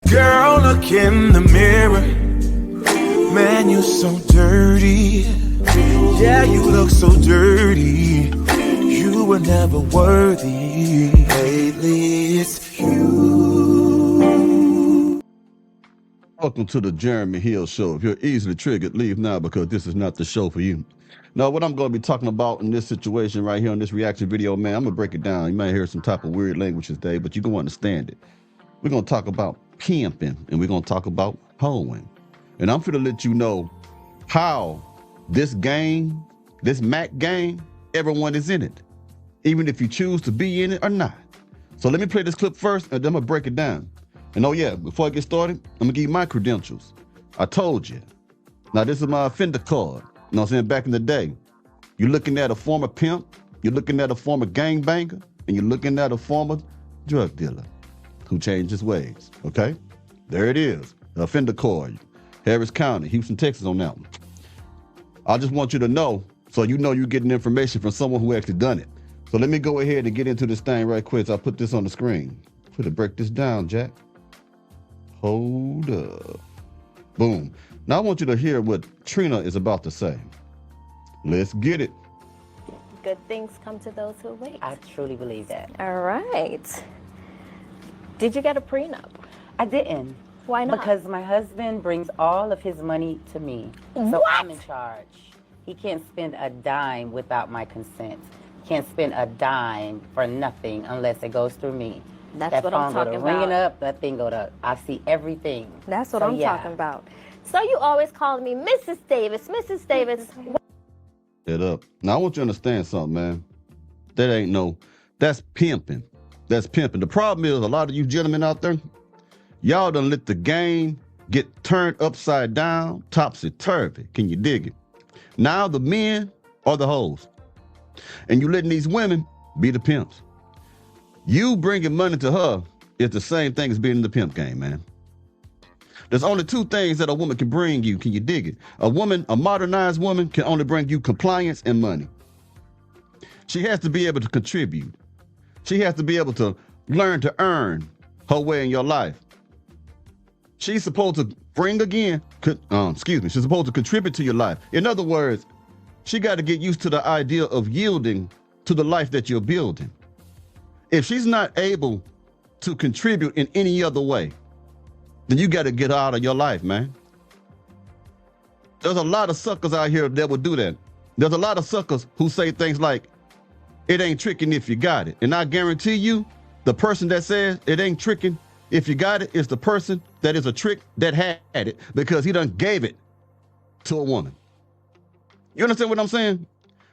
Girl, look in the mirror. Man, you're so dirty. Yeah, you look so dirty. You were never worthy. Lately, it's you. Welcome to the Jeremy Hill Show. If you're easily triggered, leave now because this is not the show for you. Now, what I'm going to be talking about in this situation right here on this reaction video, man, I'm going to break it down. You might hear some type of weird language today, but you're going to understand it. We're going to talk about pimping, and we're going to talk about hoeing. And I'm going to let you know how this game, this Mac game, everyone is in it, even if you choose to be in it or not. So let me play this clip first, and then I'm going to break it down. And oh yeah, before I get started, I'm going to give you my credentials. I told you. Now, this is my offender card. You know what I'm saying? Back in the day, you're looking at a former pimp, you're looking at a former gangbanger, and you're looking at a former drug dealer who changed his ways, okay? There it is, the offender card. Harris County, Houston, Texas on that one. I just want you to know, so you know you're getting information from someone who actually done it. So let me go ahead and get into this thing right quick. So I'll put this on the screen. Put to break this down, Jack. Hold up. Boom. Now I want you to hear what Trina is about to say. Let's get it. Good things come to those who wait. I truly believe that. All right. Did you get a prenup? I didn't. Why not? Because my husband brings all of his money to me. So What? I'm in charge. He can't spend a dime without my consent. Can't spend a dime for nothing unless it goes through me. That's that what phone I'm talking go to ringing about. up, that thing go to, I see everything. That's what So, I'm yeah. talking about. So you always call me Mrs. Davis, Mrs. Davis. It up. Now I want you to understand something, man. That's pimping. That's pimping. The problem is a lot of you gentlemen out there, y'all done let the game get turned upside down, topsy-turvy. Can you dig it? Now the men are the hoes. And you letting these women be the pimps. You bringing money to her is the same thing as being in the pimp game, man. There's only two things that a woman can bring you. Can you dig it? A modernized woman can only bring you compliance and money. She has to be able to contribute. She has to be able to learn to earn her way in your life. She's supposed to she's supposed to contribute to your life. In other words, she got to get used to the idea of yielding to the life that you're building. If she's not able to contribute in any other way, then you got to get her out of your life, man. There's a lot of suckers out here that will do that. There's a lot of suckers who say things like, it ain't tricking if you got it. And I guarantee you, the person that says it ain't tricking if you got it is the person that is a trick that had it because he done gave it to a woman. You understand what I'm saying?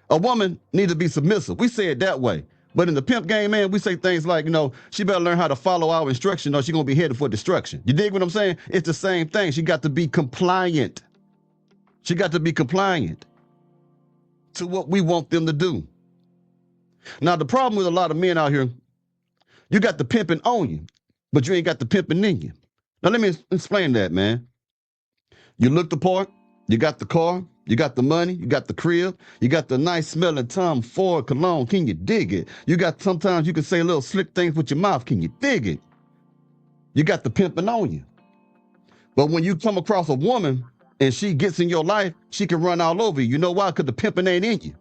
A woman needs to be submissive. We say it that way. But in the pimp game, man, we say things like, she better learn how to follow our instruction or she's going to be headed for destruction. You dig what I'm saying? It's the same thing. She got to be compliant. She got to be compliant to what we want them to do. Now, the problem with a lot of men out here, you got the pimping on you, but you ain't got the pimping in you. Now, let me explain that, man. You look the part, you got the car, you got the money, you got the crib, you got the nice smelling Tom Ford cologne. Can you dig it? Sometimes you can say little slick things with your mouth. Can you dig it? You got the pimping on you. But when you come across a woman and she gets in your life, she can run all over you. You know why? Because the pimping ain't in you.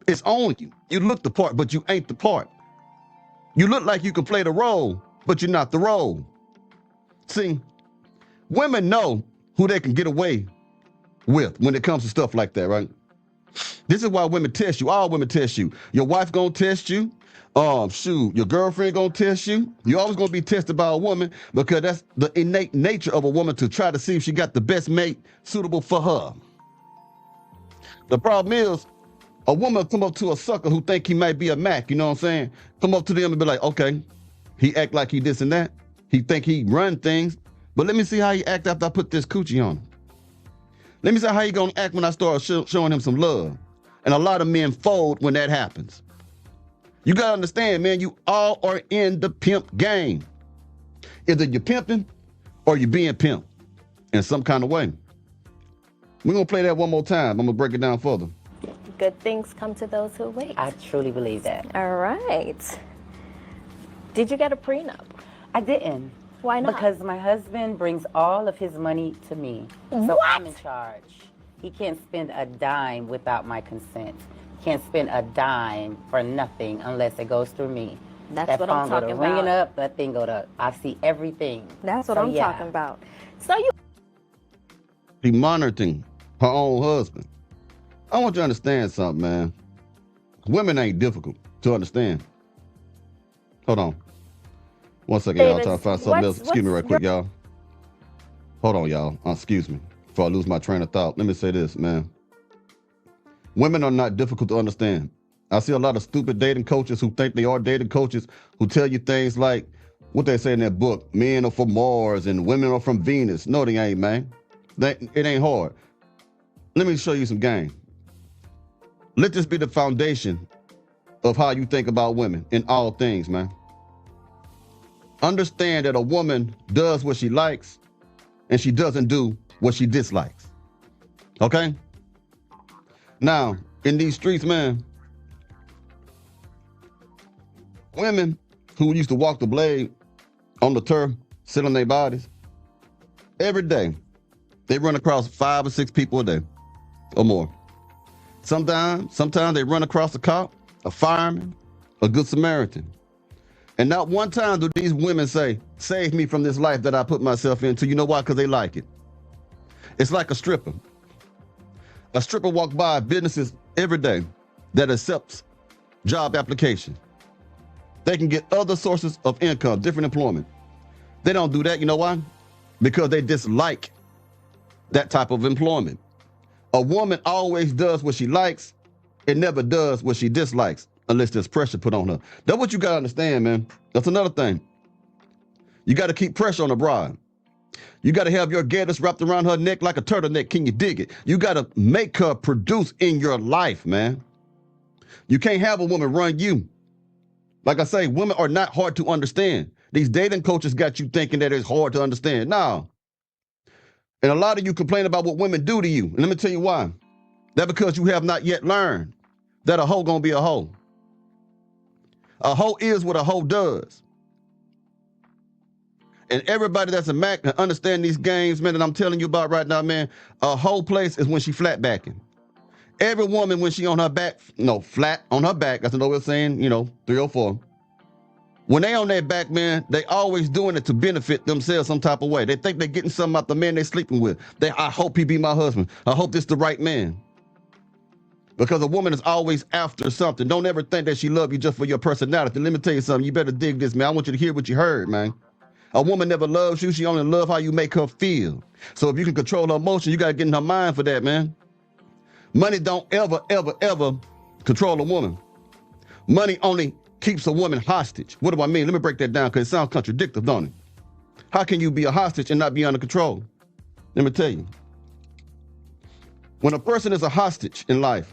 It's on you. You look the part, but you ain't the part. You look like you can play the role, but you're not the role. See, women know who they can get away with when it comes to stuff like that, right? This is why women test you. All women test you. Your wife gonna test you. Your girlfriend gonna test you. You're always gonna be tested by a woman because that's the innate nature of a woman to try to see if she got the best mate suitable for her. The problem is, a woman come up to a sucker who think he might be a Mac, you know what I'm saying? Come up to them and be like, okay, he act like he this and that. He think he run things, but let me see how he act after I put this coochie on him. Let me see how he gonna act when I start showing him some love. And a lot of men fold when that happens. You gotta understand, man, you all are in the pimp game. Either you're pimping or you're being pimped in some kind of way. We're gonna play that one more time. I'm gonna break it down further. Good things come to those who wait. I truly believe that. All right. Did you get a prenup? I didn't. Why not? Because my husband brings all of his money to me. So What? I'm in charge. He can't spend a dime without my consent. Can't spend a dime for nothing unless it goes through me. That's that what phone I'm go to talking ringing about. up, that thing go to, I see everything. That's what So, I'm yeah. talking about. So you She monitoring her own husband. I want you to understand something, man. Women ain't difficult to understand. Hold on. 1 second, y'all. I'm trying to find something else. Excuse me right quick, y'all. Hold on, y'all. Excuse me. Before I lose my train of thought, let me say this, man. Women are not difficult to understand. I see a lot of stupid dating coaches who think they are dating coaches who tell you things like what they say in that book, men are from Mars and women are from Venus. No, they ain't, man. It ain't hard. Let me show you some game. Let this be the foundation of how you think about women in all things, man. Understand that a woman does what she likes and she doesn't do what she dislikes. Okay? Now, in these streets, man, women who used to walk the blade on the turf, sit on their bodies, every day, they run across 5 or 6 people a day or more. Sometimes they run across a cop, a fireman, a good Samaritan. And not one time do these women say, save me from this life that I put myself into. You know why? Because they like it. It's like a stripper. A stripper walks by businesses every day that accepts job applications. They can get other sources of income, different employment. They don't do that. You know why? Because they dislike that type of employment. A woman always does what she likes and never does what she dislikes unless there's pressure put on her. That's what you got to understand, man. That's another thing. You got to keep pressure on the bride. You got to have your gaiters wrapped around her neck like a turtleneck. Can you dig it? You got to make her produce in your life, man. You can't have a woman run you. Like I say, women are not hard to understand. These dating coaches got you thinking that it's hard to understand. No. And a lot of you complain about what women do to you. And let me tell you why. That's because you have not yet learned that a hoe gonna be a hoe. A hoe is what a hoe does. And everybody that's a Mac and understand these games, man, that I'm telling you about right now, man, a hoe place is when she flat backing. Every woman, when she on her back, flat on her back, that's another way of saying, 3 or 4. When they on their back, man, they always doing it to benefit themselves some type of way. They think they're getting something out the man they sleeping with. I hope he be my husband. I hope this the right man. Because a woman is always after something. Don't ever think that she love you just for your personality. Let me tell you something. You better dig this, man. I want you to hear what you heard, man. A woman never loves you. She only loves how you make her feel. So if you can control her emotion, you got to get in her mind for that, man. Money don't ever, ever, ever control a woman. Money only keeps a woman hostage. What do I mean? Let me break that down because it sounds contradictory, don't it? How can you be a hostage and not be under control? Let me tell you. When a person is a hostage in life,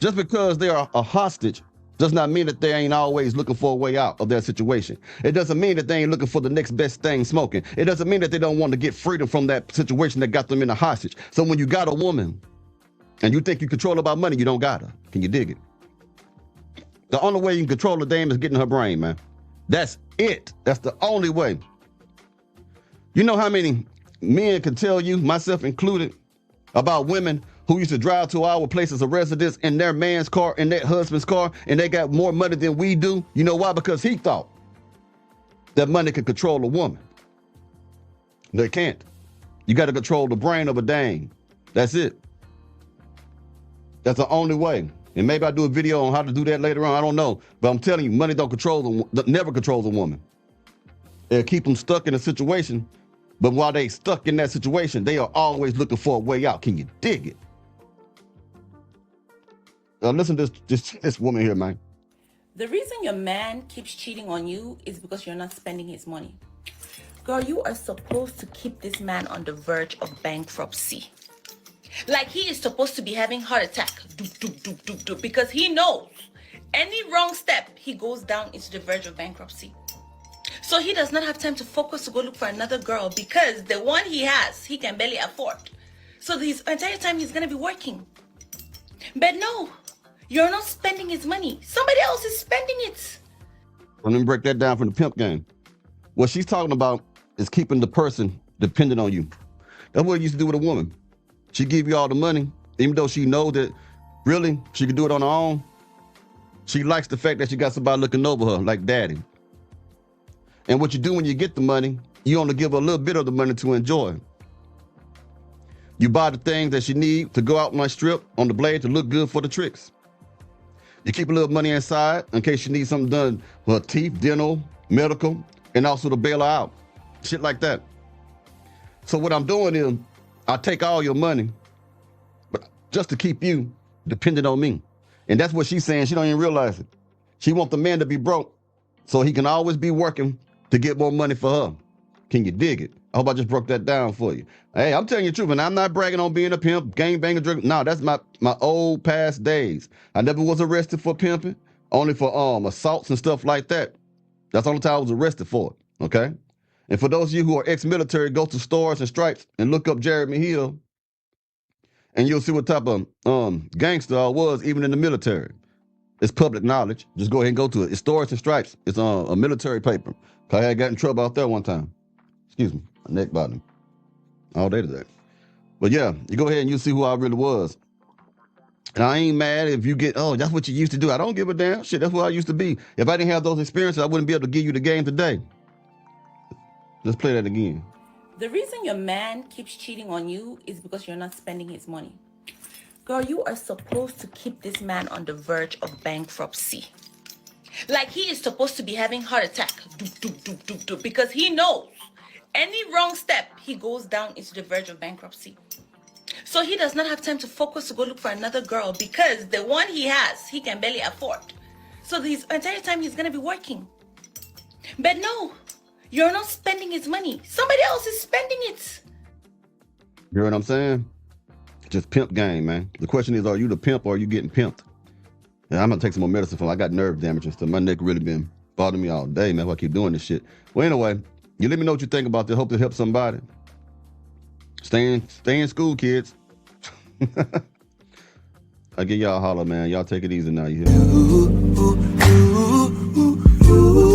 just because they are a hostage does not mean that they ain't always looking for a way out of their situation. It doesn't mean that they ain't looking for the next best thing smoking. It doesn't mean that they don't want to get freedom from that situation that got them in a hostage. So when you got a woman and you think you control her by money, you don't got her. Can you dig it? The only way you can control a dame is getting her brain, man. That's it. That's the only way. You know how many men can tell you, myself included, about women who used to drive to our places of residence in their man's car, in their husband's car, and they got more money than we do? You know why? Because he thought that money could control a woman. They can't. You got to control the brain of a dame. That's it. That's the only way. And maybe I'll do a video on how to do that later on. I don't know. But I'm telling you, money don't never controls a woman. It'll keep them stuck in a situation. But while they stuck in that situation, they are always looking for a way out. Can you dig it? Listen to this woman here, man. The reason your man keeps cheating on you is because you're not spending his money. Girl, you are supposed to keep this man on the verge of bankruptcy. Like he is supposed to be having heart attack, because he knows any wrong step, he goes down into the verge of bankruptcy. So he does not have time to focus to go look for another girl because the one he has, he can barely afford. So his entire time he's going to be working. But no, you're not spending his money. Somebody else is spending it. Let me break that down from the pimp game. What she's talking about is keeping the person dependent on you. That's what you used to do with a woman. She give you all the money, even though she knows that really she can do it on her own. She likes the fact that she got somebody looking over her, like daddy. And what you do when you get the money, you only give her a little bit of the money to enjoy. You buy the things that she need to go out on my strip on the blade to look good for the tricks. You keep a little money inside in case she needs something done for her teeth, dental, medical, and also to bail her out. Shit like that. So what I'm doing is I take all your money, but just to keep you dependent on me. And that's what she's saying. She don't even realize it. She wants the man to be broke so he can always be working to get more money for her. Can you dig it? I hope I just broke that down for you. Hey, I'm telling you the truth, and I'm not bragging on being a pimp, gangbanger, drug. No, that's my old past days. I never was arrested for pimping, only for assaults and stuff like that. That's the only time I was arrested for it, okay? And for those of you who are ex-military, go to Stars and Stripes and look up Jeremy Hill, and you'll see what type of gangster I was even in the military. It's public knowledge. Just go ahead and go to it. It's Stars and Stripes. It's a military paper. I had got in trouble out there one time. Excuse me, my neck bothering me all day today. But yeah, you go ahead and you see who I really was. And I ain't mad if you get, oh, that's what you used to do. I don't give a damn. Shit, that's who I used to be. If I didn't have those experiences, I wouldn't be able to give you the game today. Let's play that again. The reason your man keeps cheating on you is because you're not spending his money. Girl, you are supposed to keep this man on the verge of bankruptcy. Like he is supposed to be having heart attack. Because he knows any wrong step, he goes down into the verge of bankruptcy. So he does not have time to focus to go look for another girl because the one he has, he can barely afford. So his entire time he's going to be working. But no, you're not spending his money. Somebody else is spending it. You hear what I'm saying? Just pimp game, man. The question is, are you the pimp or are you getting pimped? And I'm going to take some more medicine for I got nerve damage and stuff. My neck really been bothering me all day, man. If I keep doing this shit. Well, anyway, you let me know what you think about this. Hope to help somebody. Stay in school, kids. I give y'all a holler, man. Y'all take it easy now. You hear me?